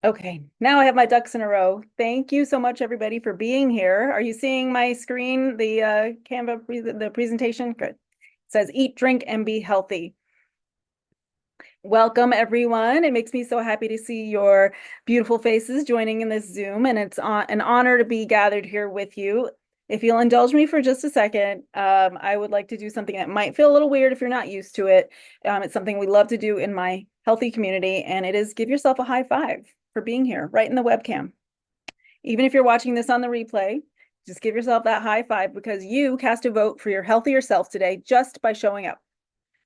Okay, now I have my ducks in a row. Thank you so much, everybody, for being here. Are you seeing my screen, the the presentation? Good. It says eat, drink, and be healthy. Welcome, everyone. It makes me so happy to see your beautiful faces joining in this Zoom, and it's an honor to be gathered here with you. If you'll indulge me for just a second, I would like to do something that might feel a little weird if you're not used to it. It's something we love to do in my healthy community, and it is give yourself a high five for being here right in the webcam. Even if you're watching this on the replay, just give yourself that high five because you cast a vote for your healthier self today just by showing up.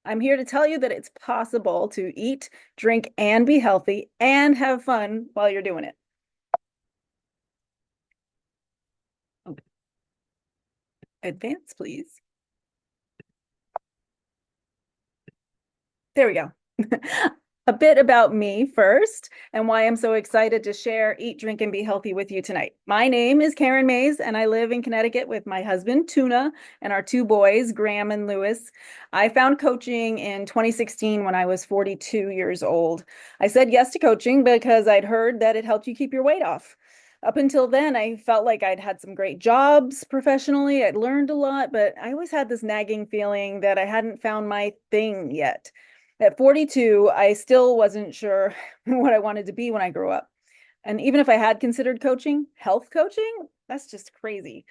I'm here to tell you that it's possible to eat, drink, and be healthy and have fun while you're doing it. Advance, please. There we go. A bit about me first and why I'm so excited to share Eat, Drink, and Be Healthy with you tonight. My name is Karen Mays, and I live in Connecticut with my husband, Tuna, and our two boys, Graham and Lewis. I found coaching in 2016 when I was 42 years old. I said yes to coaching because I'd heard that it helped you keep your weight off. Up until then, I felt like I'd had some great jobs professionally. I'd learned a lot, but I always had this nagging feeling that I hadn't found my thing yet. At 42, I still wasn't sure what I wanted to be when I grew up. And even if I had considered coaching, health coaching, that's just crazy.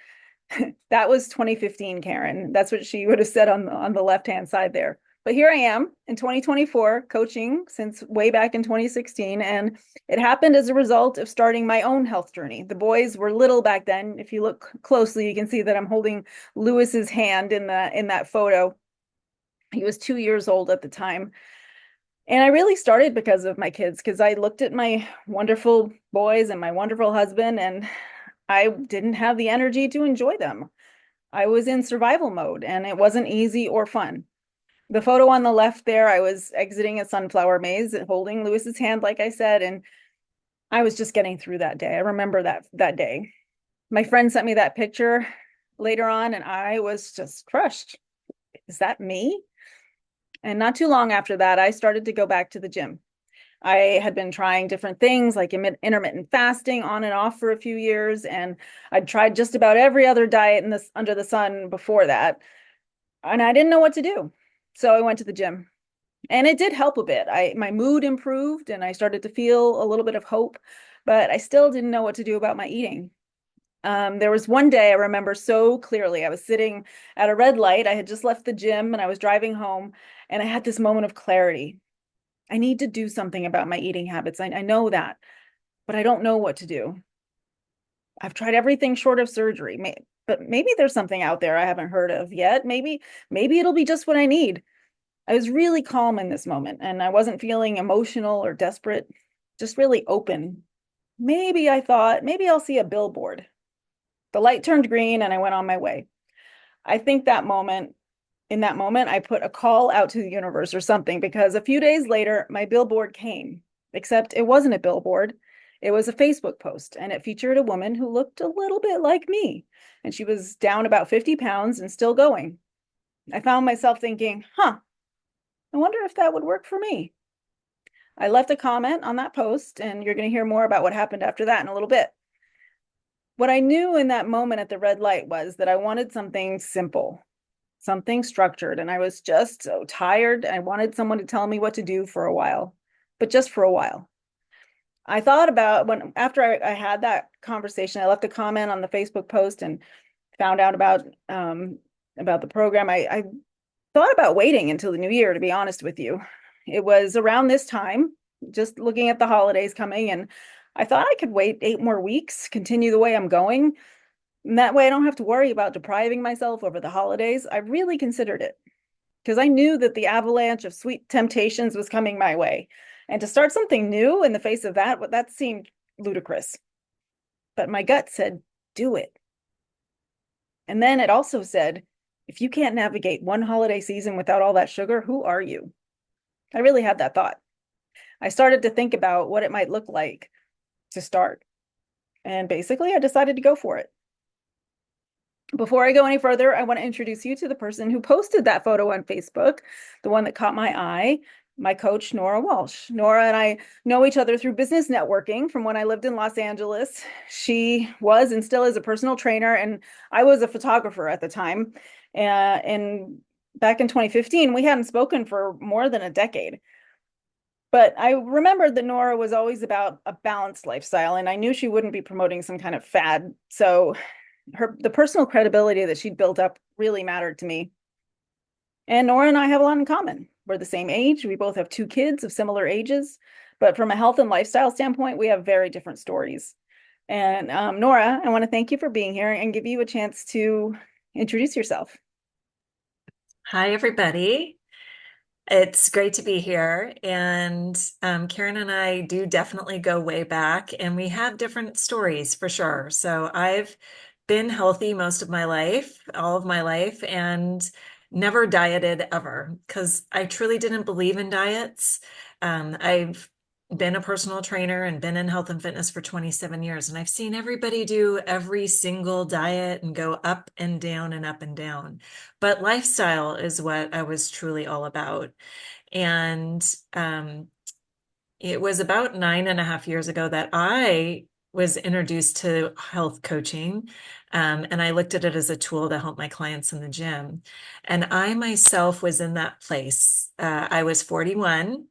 That was 2015, Karen. That's what she would have said on the left-hand side there. But here I am in 2024, coaching since way back in 2016, and it happened as a result of starting my own health journey. The boys were little back then. If you look closely, you can see that I'm holding Lewis's hand in that photo. He was 2 years old at the time. And I really started because of my kids, because I looked at my wonderful boys and my wonderful husband, and I didn't have the energy to enjoy them. I was in survival mode, and it wasn't easy or fun. The photo on the left there, I was exiting a sunflower maze, holding Lewis's hand, like I said, and I was just getting through that day. I remember that day. My friend sent me that picture later on, and I was just crushed. Is that me? And not too long after that, I started to go back to the gym. I had been trying different things like intermittent fasting on and off for a few years, and I'd tried just about every other diet in this under the sun before that, and I didn't know what to do. So I went to the gym, and it did help a bit. I my mood improved, and I started to feel a little bit of hope, but I still didn't know what to do about my eating. There was one day I remember so clearly. I was sitting at a red light. I had just left the gym, and I was driving home, and I had this moment of clarity. I need to do something about my eating habits. I know that, but I don't know what to do. I've tried everything short of surgery, but maybe there's something out there I haven't heard of yet. Maybe it'll be just what I need. I was really calm in this moment, and I wasn't feeling emotional or desperate, just really open. Maybe I thought, maybe I'll see a billboard. The light turned green, and I went on my way. I think in that moment, I put a call out to the universe or something because a few days later, my billboard came, except it wasn't a billboard. It was a Facebook post, and it featured a woman who looked a little bit like me. And she was down about 50 pounds and still going. I found myself thinking, I wonder if that would work for me. I left a comment on that post, and you're going to hear more about what happened after that in a little bit. What I knew in that moment at the red light was that I wanted something simple, something structured. And I was just so tired. I wanted someone to tell me what to do for a while, but just for a while. I thought about when after I had that conversation, I left a comment on the Facebook post and found out about the program. I thought about waiting until the new year, to be honest with you. It was around this time, just looking at the holidays coming, and I thought I could wait 8 more weeks, continue the way I'm going. And that way I don't have to worry about depriving myself over the holidays. I really considered it because I knew that the avalanche of sweet temptations was coming my way. And to start something new in the face of that seemed ludicrous. But my gut said, do it. And then it also said, if you can't navigate one holiday season without all that sugar, who are you? I really had that thought. I started to think about what it might look like to start. And basically, I decided to go for it. Before I go any further, I want to introduce you to the person who posted that photo on Facebook, the one that caught my eye. my coach, Nora Walsh. Nora and I know each other through business networking from when I lived in Los Angeles. She was and still is a personal trainer, and I was a photographer at the time. And back in 2015, we hadn't spoken for more than a decade. But I remembered that Nora was always about a balanced lifestyle, and I knew she wouldn't be promoting some kind of fad. So the personal credibility that she'd built up really mattered to me. And Nora and I have a lot in common. We're the same age. We both have two kids of similar ages, but from a health and lifestyle standpoint, we have very different stories. And Nora, I want to thank you for being here and give you a chance to introduce yourself. Hi, everybody. It's great to be here. And Karen and I do definitely go way back, and we have different stories for sure. So I've been healthy most of my life, all of my life, and never dieted ever because I truly didn't believe in diets. I've been a personal trainer and been in health and fitness for 27 years, and I've seen everybody do every single diet and go up and down and up and down. But lifestyle is what I was truly all about. And it was about 9.5 years ago that I was introduced to health coaching. And I looked at it as a tool to help my clients in the gym. And I myself was in that place. I was 41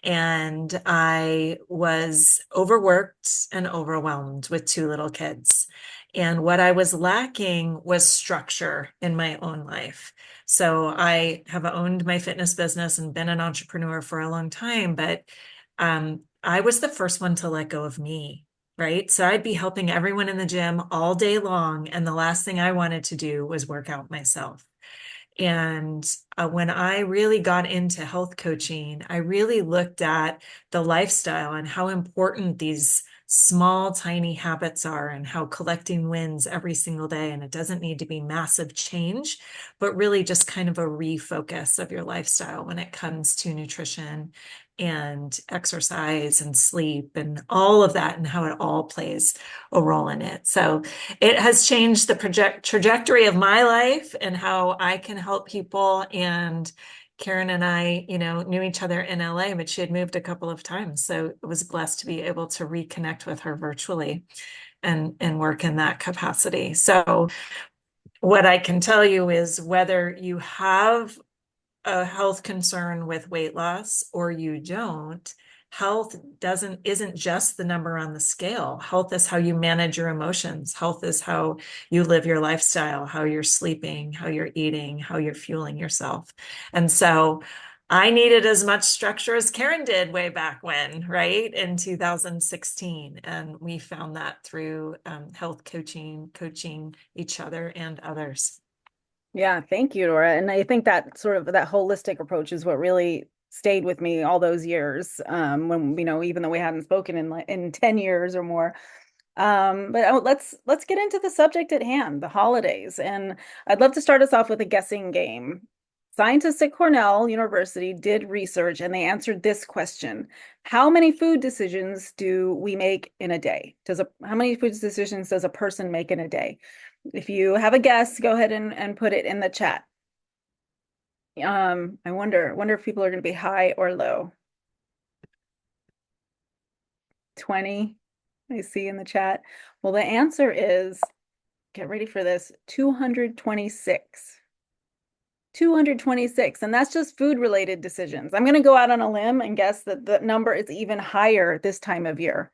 and I was overworked and overwhelmed with two little kids. And what I was lacking was structure in my own life. So I have owned my fitness business and been an entrepreneur for a long time, but I was the first one to let go of me, right? So I'd be helping everyone in the gym all day long, and the last thing I wanted to do was work out myself. And when I really got into health coaching, I really looked at the lifestyle and how important these small, tiny habits are, and how collecting wins every single day. And it doesn't need to be massive change, but really just kind of a refocus of your lifestyle when it comes to nutrition and exercise and sleep and all of that, and how it all plays a role in it. So it has changed the trajectory of my life and how I can help people. And Karen and I, knew each other in LA, but she had moved a couple of times. So it was blessed to be able to reconnect with her virtually and work in that capacity. So what I can tell you is whether you have a health concern with weight loss or you don't, health doesn't isn't just the number on the scale. Health is how you manage your emotions. Health is how you live your lifestyle, how you're sleeping, how you're eating, how you're fueling yourself. And so I needed as much structure as Karen did way back when, right? In 2016. And we found that through health coaching, coaching each other and others. Yeah, thank you, Nora. And I think that sort of that holistic approach is what really stayed with me all those years. When, even though we hadn't spoken in in 10 years or more. But let's get into the subject at hand, the holidays. And I'd love to start us off with a guessing game. Scientists at Cornell University did research and they answered this question. How many food decisions do we make in a day? How many food decisions does a person make in a day? If you have a guess, go ahead and put it in the chat. I wonder if people are going to be high or low. 20, I see in the chat. Well, the answer is, get ready for this, 226. 226, and that's just food related decisions. I'm going to go out on a limb and guess that the number is even higher this time of year.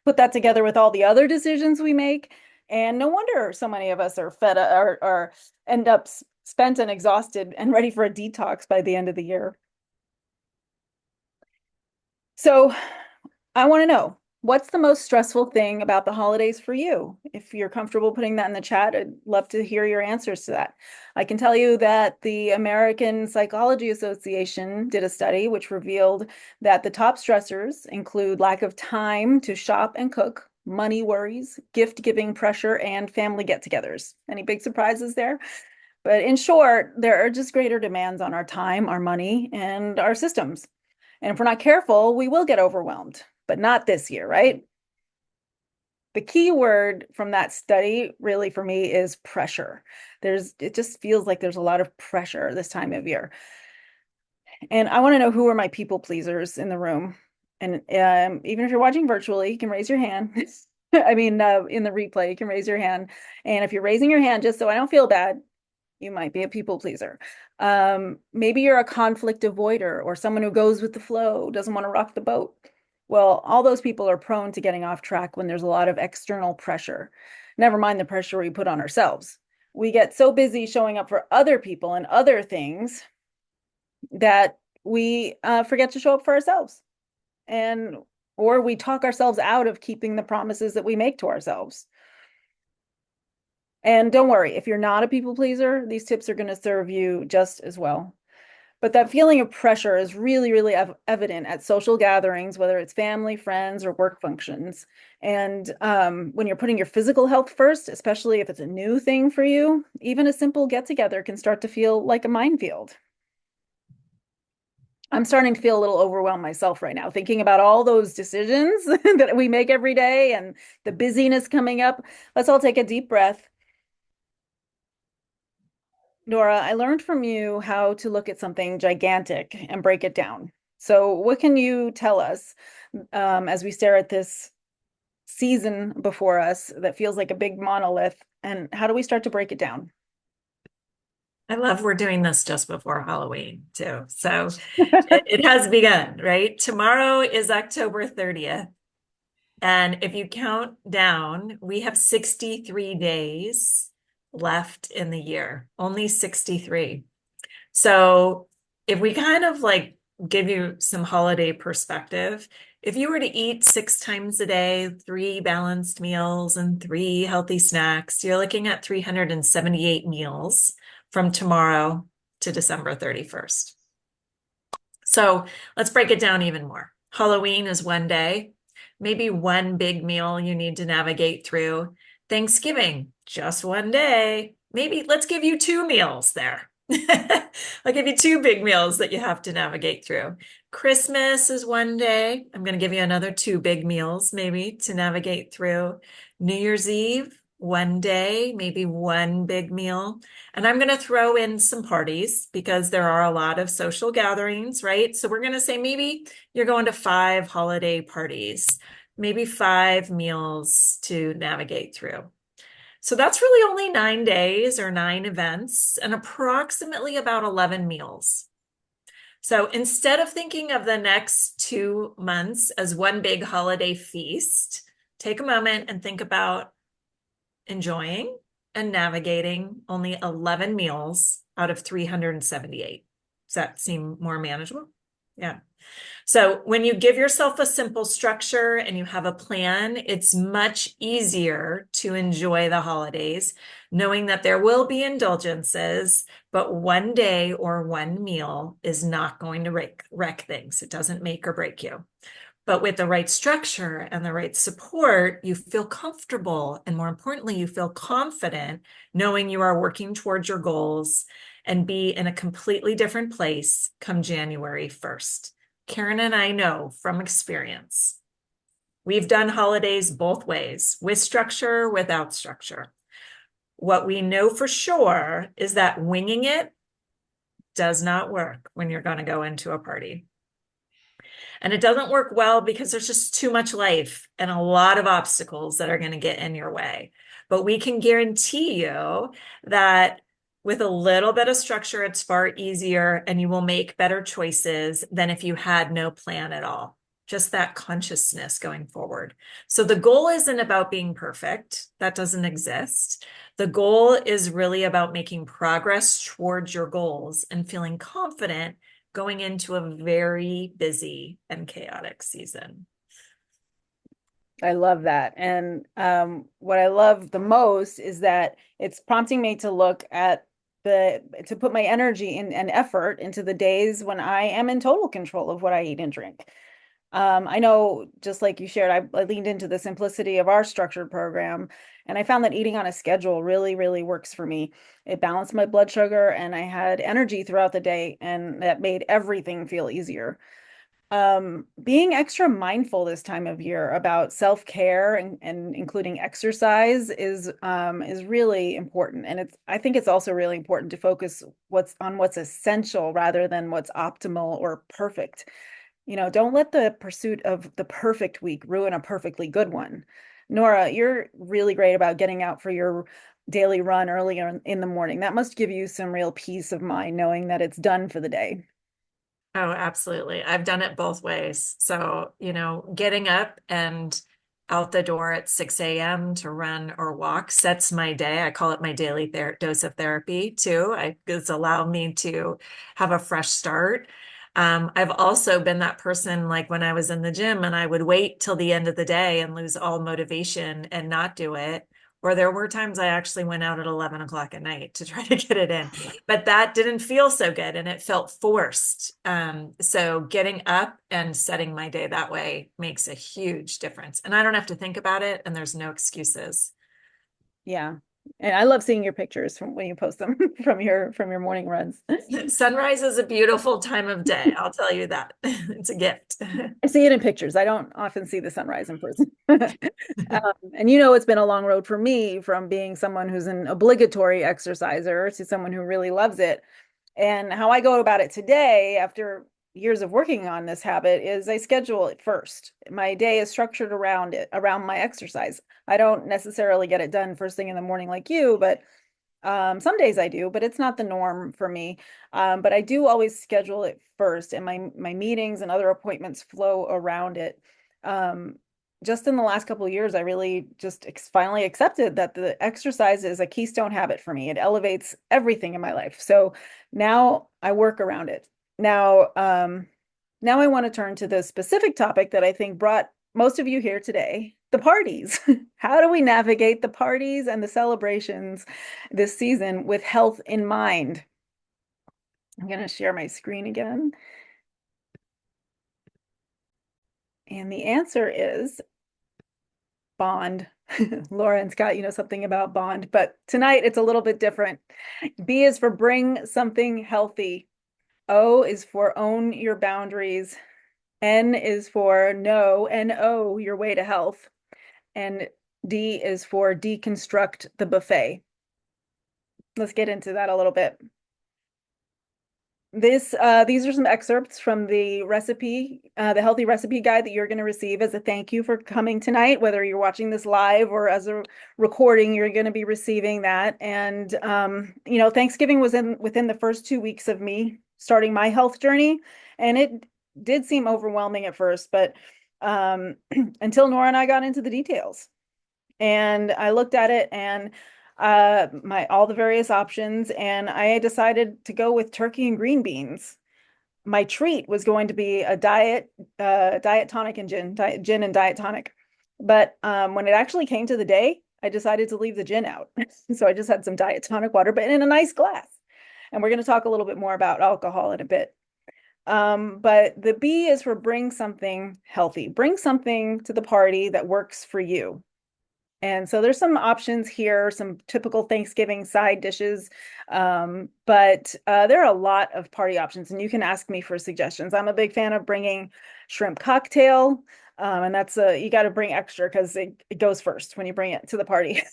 Put that together with all the other decisions we make, and no wonder so many of us are fed or end up spent and exhausted and ready for a detox by the end of the year. So I want to know, what's the most stressful thing about the holidays for you? If you're comfortable putting that in the chat, I'd love to hear your answers to that. I can tell you that the American Psychology Association did a study which revealed that the top stressors include lack of time to shop and cook, money worries, gift giving pressure, and family get togethers. Any big surprises there? But in short, there are just greater demands on our time, our money, and our systems. And if we're not careful, we will get overwhelmed, but not this year, right? The key word from that study really for me is pressure. It just feels like there's a lot of pressure this time of year. And I want to know who are my people pleasers in the room. And even if you're watching virtually, you can raise your hand. I mean, in the replay, you can raise your hand. And if you're raising your hand, just so I don't feel bad, you might be a people pleaser. Maybe you're a conflict avoider or someone who goes with the flow, doesn't want to rock the boat. Well, all those people are prone to getting off track when there's a lot of external pressure. Never mind the pressure we put on ourselves. We get so busy showing up for other people and other things that we forget to show up for ourselves. And or we talk ourselves out of keeping the promises that we make to ourselves. And don't worry, if you're not a people pleaser, these tips are going to serve you just as well. But that feeling of pressure is really, really evident at social gatherings, whether it's family, friends, or work functions. And when you're putting your physical health first, especially if it's a new thing for you, even a simple get together can start to feel like a minefield. I'm starting to feel a little overwhelmed myself right now, thinking about all those decisions that we make every day and the busyness coming up. Let's all take a deep breath. Nora, I learned from you how to look at something gigantic and break it down. So, what can you tell us as we stare at this season before us that feels like a big monolith? And how do we start to break it down? I love we're doing this just before Halloween too. So it has begun, right? Tomorrow is October 30th. And if you count down, we have 63 days left in the year, only 63. So if we kind of like give you some holiday perspective, if you were to eat 6 times a day, three balanced meals and three healthy snacks, you're looking at 378 meals from tomorrow to December 31st. So let's break it down even more. Halloween is one day, maybe one big meal you need to navigate through. Thanksgiving, just one day. Maybe let's give you 2 meals there. I'll give you 2 big meals that you have to navigate through. Christmas is one day. I'm going to give you another 2 big meals, maybe to navigate through. New Year's Eve, one day, maybe one big meal. And I'm going to throw in some parties because there are a lot of social gatherings, right? So we're going to say maybe you're going to 5 holiday parties, maybe 5 meals to navigate through. So that's really only 9 days or 9 events and approximately about 11 meals. So instead of thinking of the next 2 months as one big holiday feast, take a moment and think about enjoying and navigating only 11 meals out of 378. Does that seem more manageable? Yeah. So when you give yourself a simple structure and you have a plan, it's much easier to enjoy the holidays, knowing that there will be indulgences, but one day or one meal is not going to wreck things. It doesn't make or break you. But with the right structure and the right support, you feel comfortable. And more importantly, you feel confident knowing you are working towards your goals and be in a completely different place come January 1st. Karen and I know from experience. We've done holidays both ways, with structure, without structure. What we know for sure is that winging it does not work when you're going to go into a party. And it doesn't work well because there's just too much life and a lot of obstacles that are going to get in your way. But we can guarantee you that with a little bit of structure, it's far easier and you will make better choices than if you had no plan at all. Just that consciousness going forward. So the goal isn't about being perfect. That doesn't exist. The goal is really about making progress towards your goals and feeling confident going into a very busy and chaotic season. I love that. And what I love the most is that it's prompting me to look at to put my energy and effort into the days when I am in total control of what I eat and drink. I know, just like you shared, I leaned into the simplicity of our structured program, and I found that eating on a schedule really, really works for me. It balanced my blood sugar, and I had energy throughout the day, and that made everything feel easier. Being extra mindful this time of year about self-care and including exercise is really important. And I think it's also really important to focus what's essential rather than what's optimal or perfect. Don't let the pursuit of the perfect week ruin a perfectly good one. Nora, you're really great about getting out for your daily run earlier in the morning. That must give you some real peace of mind knowing that it's done for the day. Oh, absolutely. I've done it both ways. So, getting up and out the door at 6 a.m. to run or walk sets my day. I call it my daily dose of therapy too. It's allowed me to have a fresh start. I've also been that person like when I was in the gym and I would wait till the end of the day and lose all motivation and not do it. Or there were times I actually went out at 11 o'clock at night to try to get it in, but that didn't feel so good and it felt forced. So getting up and setting my day that way makes a huge difference. And I don't have to think about it, and there's no excuses. Yeah. And I love seeing your pictures from when you post them from your morning runs. Sunrise is a beautiful time of day, I'll tell you that. It's a gift. I see it in pictures. I don't often see the sunrise in person. And it's been a long road for me from being someone who's an obligatory exerciser to someone who really loves it. And how I go about it today, after years of working on this habit, is I schedule it first. My day is structured around it, around my exercise. I don't necessarily get it done first thing in the morning like you, but some days I do, but it's not the norm for me. But I do always schedule it first, and my meetings and other appointments flow around it. Um, just in the last couple of years, I really just finally accepted that the exercise is a keystone habit for me. It elevates everything in my life. So now I work around it. Now I want to turn to the specific topic that I think brought most of you here today, the parties. How do we navigate the parties and the celebrations this season with health in mind? I'm going to share my screen again. And the answer is bond. Laura and Scott, you know something about bond, but tonight it's a little bit different. B is for bring something healthy. O is for own your boundaries. N is for know your way to health. And D is for deconstruct the buffet. Let's get into that a little bit. These are some excerpts from the recipe, the healthy recipe guide that you're going to receive as a thank you for coming tonight. Whether you're watching this live or as a recording, you're going to be receiving that. And Thanksgiving was within the first 2 weeks of me starting my health journey, and it did seem overwhelming at first, but until Nora and I got into the details. And I looked at it and my all the various options, and I decided to go with turkey and green beans. My treat was going to be a diet tonic and gin and diet tonic. But when it actually came to the day, I decided to leave the gin out. So I just had some diet tonic water, but in a nice glass. And we're going to talk a little bit more about alcohol in a bit. But the B is for bring something healthy. Bring something to the party that works for you. And so there's some options here, some typical Thanksgiving side dishes, but there are a lot of party options, and you can ask me for suggestions. I'm a big fan of bringing shrimp cocktail, and that's you got to bring extra because it goes first when you bring it to the party.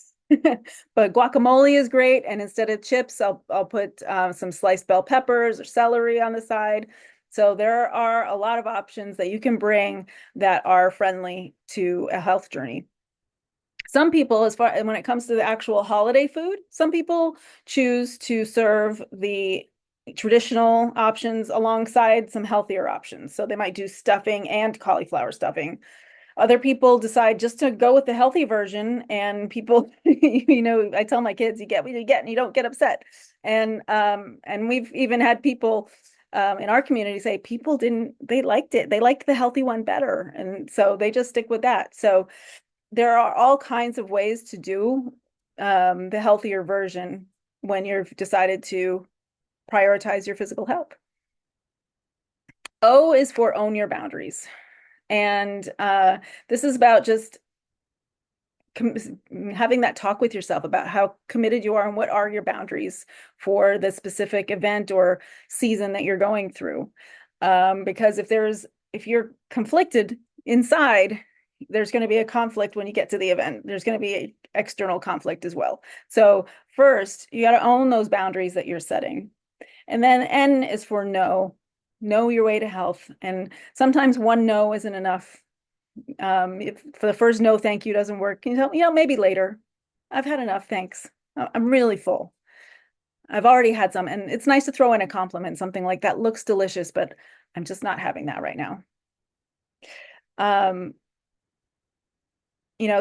But guacamole is great, and instead of chips, I'll put some sliced bell peppers or celery on the side. So there are a lot of options that you can bring that are friendly to a health journey. Some people, when it comes to the actual holiday food, some people choose to serve the traditional options alongside some healthier options. So they might do stuffing and cauliflower stuffing. Other people decide just to go with the healthy version, and people, I tell my kids, you get what you get, and you don't get upset. And we've even had people in our community say they liked it, they liked the healthy one better, and so they just stick with that. So there are all kinds of ways to do the healthier version when you've decided to prioritize your physical health. O is for own your boundaries. And this is about just having that talk with yourself about how committed you are and what are your boundaries for the specific event or season that you're going through. Because if there's if you're conflicted inside, there's going to be a conflict when you get to the event. There's going to be an external conflict as well. So first, you got to own those boundaries that you're setting. And then N is for no. Know your way to health. And sometimes one no isn't enough. If for the first no, thank you doesn't work, can you tell me, maybe later. I've had enough, thanks. I'm really full. I've already had some, and it's nice to throw in a compliment, something like that looks delicious, but I'm just not having that right now. Um,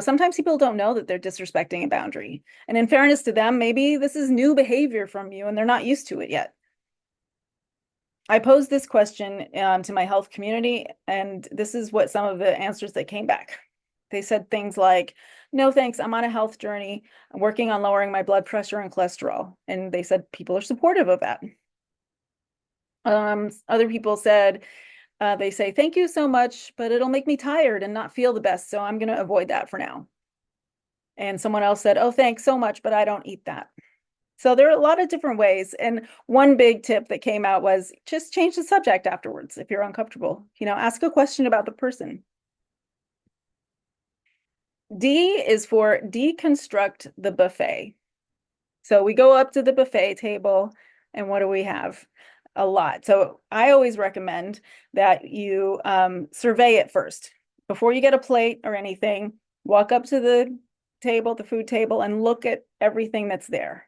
sometimes people don't know that they're disrespecting a boundary. And in fairness to them, maybe this is new behavior from you and they're not used to it yet. I posed this question to my health community, and this is what some of the answers that came back. They said things like, no, thanks, I'm on a health journey. I'm working on lowering my blood pressure and cholesterol. And they said people are supportive of that. Other people said, they say, thank you so much, but it'll make me tired and not feel the best. So I'm going to avoid that for now. And someone else said, oh, thanks so much, but I don't eat that. So there are a lot of different ways. And one big tip that came out was just change the subject afterwards if you're uncomfortable. Ask a question about the person. D is for deconstruct the buffet. So we go up to the buffet table, and what do we have? A lot. So I always recommend that you survey it first. Before you get a plate or anything, walk up to the table, the food table, and look at everything that's there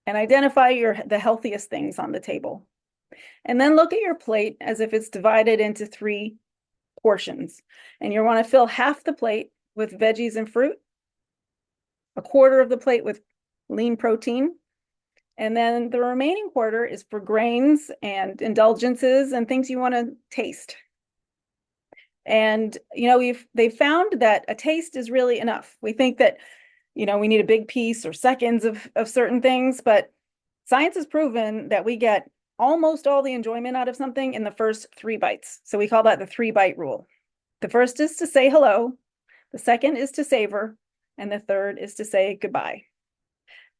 and identify the healthiest things on the table. And then look at your plate as if it's divided into 3 portions. And you want to fill half the plate with veggies and fruit, a quarter of the plate with lean protein, and then the remaining quarter is for grains and indulgences and things you want to taste. And they've found that a taste is really enough. We think that we need a big piece or seconds of certain things, but science has proven that we get almost all the enjoyment out of something in the first 3 bites. So we call that the 3-bite rule. The first is to say hello, the second is to savor, and the third is to say goodbye.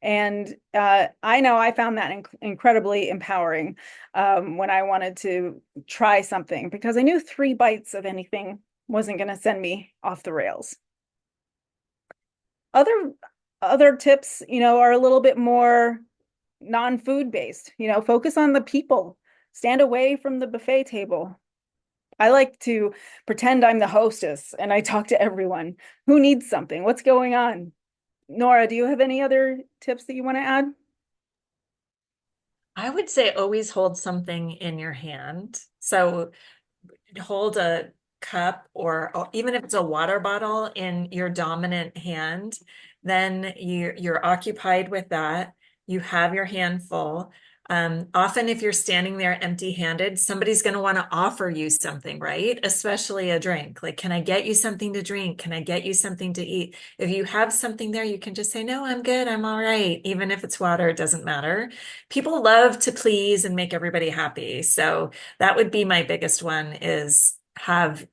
And I know I found that incredibly empowering when I wanted to try something, because I knew 3 bites of anything wasn't going to send me off the rails. Other tips, are a little bit more non-food based. Focus on the people. Stand away from the buffet table. I like to pretend I'm the hostess and I talk to everyone. Who needs something? What's going on? Nora, do you have any other tips that you want to add? I would say always hold something in your hand. So hold a cup or even if it's a water bottle in your dominant hand, then you're occupied with that. You have your hand full. Often if you're standing there empty-handed, somebody's going to want to offer you something, right? Especially a drink. Like, can I get you something to drink? Can I get you something to eat? If you have something there, you can just say, no, I'm good. I'm all right. Even if it's water, it doesn't matter. People love to please and make everybody happy. So that would be my biggest one is have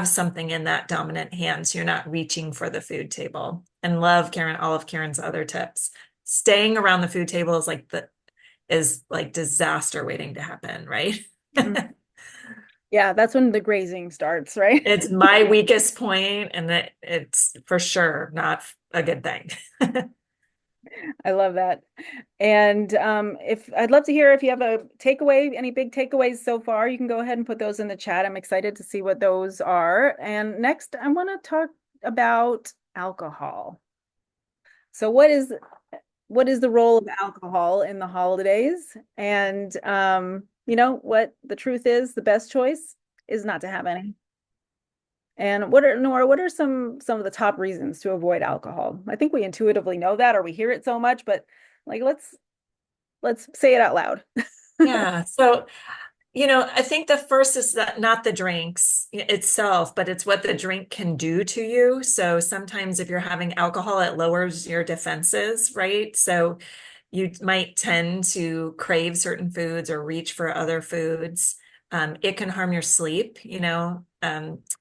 something in that dominant hand so you're not reaching for the food table. And love Karen, all of Karen's other tips. Staying around the food table is like disaster waiting to happen, right? Mhm. Yeah, that's when the grazing starts, right? It's my weakest point, and it's for sure not a good thing. I love that. And if I'd love to hear if you have a takeaway, any big takeaways so far, you can go ahead and put those in the chat. I'm excited to see what those are. And next, I want to talk about alcohol. So what is the role of alcohol in the holidays? And what the truth is, the best choice is not to have any. And Nora, what are some of the top reasons to avoid alcohol? I think we intuitively know that, or we hear it so much, but like let's say it out loud. Yeah. So I think the first is that not the drinks itself, but it's what the drink can do to you. So sometimes if you're having alcohol, it lowers your defenses, right? So you might tend to crave certain foods or reach for other foods. It can harm your sleep.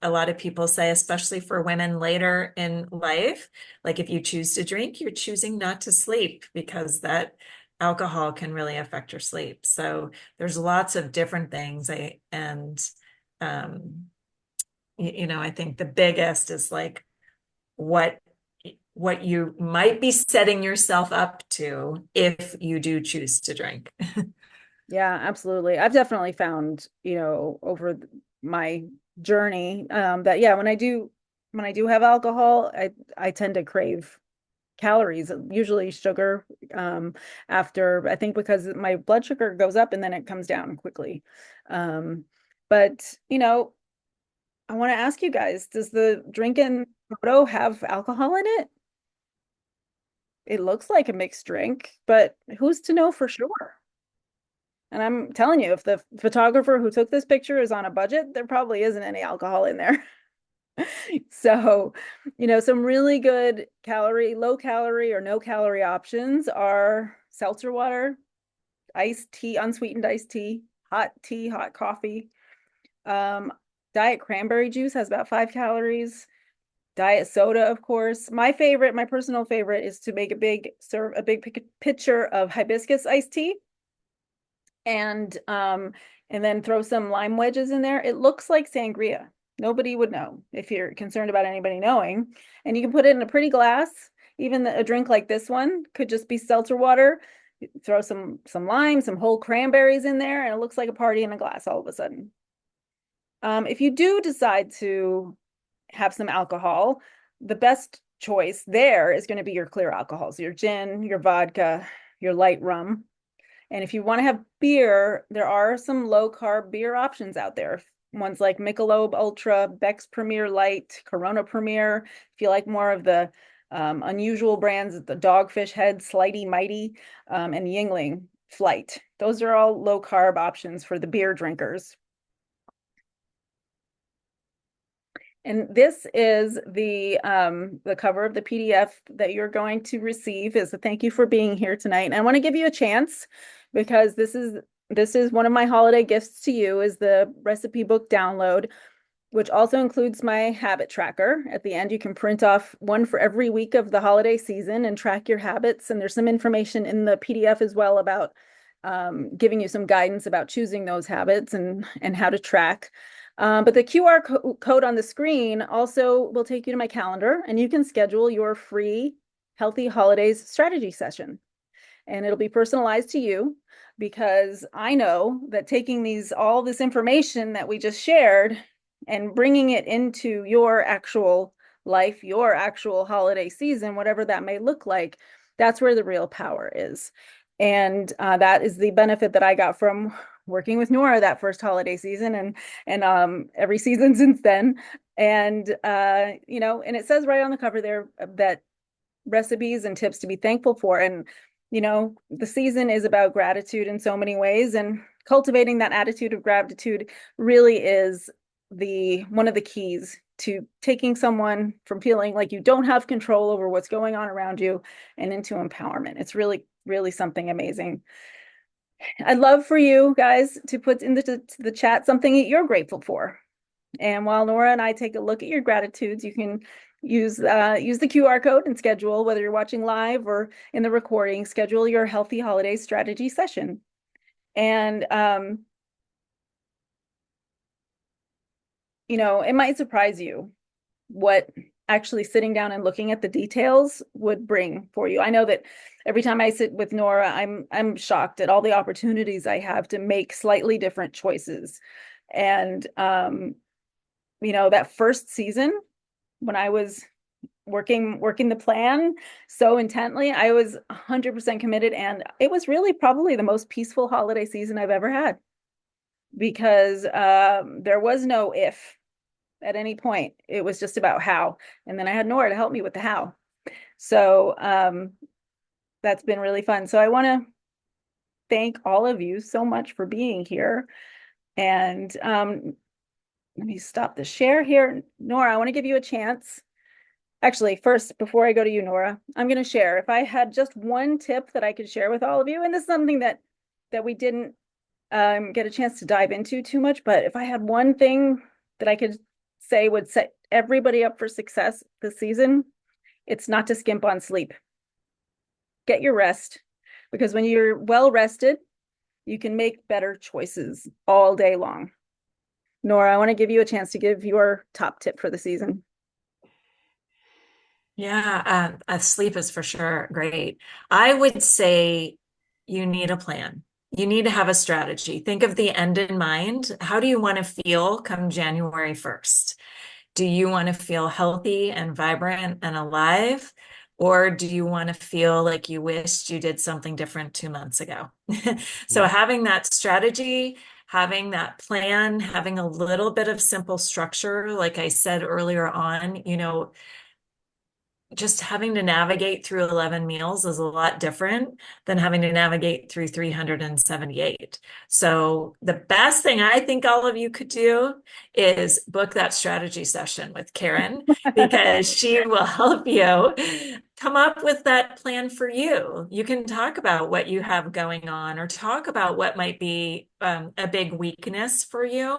A lot of people say, especially for women later in life, like if you choose to drink, you're choosing not to sleep because that alcohol can really affect your sleep. So there's lots of different things. And Um, I think the biggest is like what what you might be setting yourself up to if you do choose to drink. Yeah, absolutely. I've definitely found, over my journey, that yeah, when I do have alcohol, I tend to crave calories, usually sugar, after I think because my blood sugar goes up and then it comes down quickly. Um, but I want to ask you guys, does the drinking photo have alcohol in it? It looks like a mixed drink, but who's to know for sure? And I'm telling you, if the photographer who took this picture is on a budget, there probably isn't any alcohol in there. So, some really good low calorie or no calorie options are seltzer water, iced tea, unsweetened iced tea, hot coffee. Um, Diet cranberry juice has about 5 calories. Diet soda, of course. My personal favorite is to make a big pitcher of hibiscus iced tea and then throw some lime wedges in there. It looks like sangria. Nobody would know if you're concerned about anybody knowing. And you can put it in a pretty glass. Even a drink like this one could just be seltzer water. Throw some lime, some whole cranberries in there, and it looks like a party in a glass all of a sudden. If you do decide to have some alcohol, the best choice there is going to be your clear alcohols, your gin, your vodka, your light rum. And if you want to have beer, there are some low carb beer options out there. Ones like Michelob Ultra, Beck's Premier Light, Corona Premier. If you like more of the unusual brands, the Dogfish Head, Slighty Mighty, and Yingling Flight. Those are all low carb options for the beer drinkers. And this is the cover of the PDF that you're going to receive is a thank you for being here tonight. And I want to give you a chance because this is one of my holiday gifts to you is the recipe book download, which also includes my habit tracker. At the end, you can print off one for every week of the holiday season and track your habits. And there's some information in the PDF as well about giving you some guidance about choosing those habits and how to track. But the QR code on the screen also will take you to my calendar, and you can schedule your free Healthy Holidays strategy session. And it'll be personalized to you because I know that taking all this information that we just shared and bringing it into your actual life, your actual holiday season, whatever that may look like, that's where the real power is. And that is the benefit that I got from working with Nora that first holiday season and every season since then. And it says right on the cover there that recipes and tips to be thankful for. And, the season is about gratitude in so many ways. And cultivating that attitude of gratitude really is one of the keys to taking someone from feeling like you don't have control over what's going on around you and into empowerment. It's really, really something amazing. I'd love for you guys to put in the chat something that you're grateful for. And while Nora and I take a look at your gratitudes, you can use the QR code and schedule, whether you're watching live or in the recording, schedule your Healthy Holidays strategy session. And it might surprise you what actually sitting down and looking at the details would bring for you. I know that every time I sit with Nora, I'm shocked at all the opportunities I have to make slightly different choices. And that first season when I was working the plan so intently, I was 100% committed, and it was really probably the most peaceful holiday season I've ever had because there was no if at any point. It was just about how, and then I had Nora to help me with the how. So that's been really fun. So I want to thank all of you so much for being here. And let me stop the share here. Nora, I want to give you a chance. Actually, first, before I go to you, Nora, I'm going to share. If I had just one tip that I could share with all of you, and this is something that we didn't get a chance to dive into too much, but if I had one thing that I could say would set everybody up for success this season, it's not to skimp on sleep. Get your rest, because when you're well rested, you can make better choices all day long. Nora, I want to give you a chance to give your top tip for the season. Yeah, sleep is for sure great. I would say you need a plan. You need to have a strategy. Think of the end in mind. How do you want to feel come January 1st? Do you want to feel healthy and vibrant and alive? Or do you want to feel like you wished you did something different 2 months ago? So Mm. having that strategy, having that plan, having a little bit of simple structure, like I said earlier on, just having to navigate through 11 meals is a lot different than having to navigate through 378. So the best thing I think all of you could do is book that strategy session with Karen because she will help you come up with that plan for you. You can talk about what you have going on or talk about what might be a big weakness for you,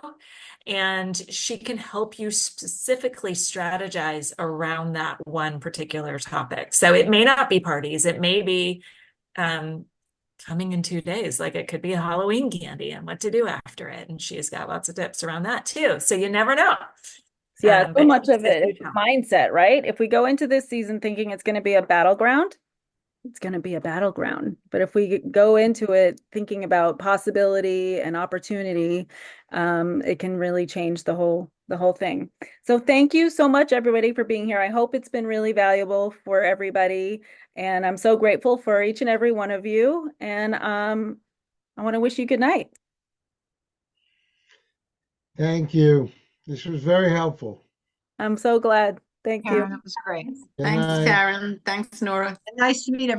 and she can help you specifically strategize around that one particular topic. So it may not be parties, it may be um, coming in 2 days, like it could be a Halloween candy and what to do after it. And she's got lots of tips around that too. So you never know. Yeah, so But much she's of a it huge is help. mindset, right? If we go into this season thinking it's going to be a battleground, it's going to be a battleground. But if we go into it thinking about possibility and opportunity, it can really change the whole thing. So thank you so much, everybody, for being here. I hope it's been really valuable for everybody, and I'm so grateful for each and every one of you. And I want to wish you good night. Thank you. This was very helpful. I'm so glad. Thank you. Karen, it was great. Good Thanks, night. Karen. Thanks, Nora. Nice to meet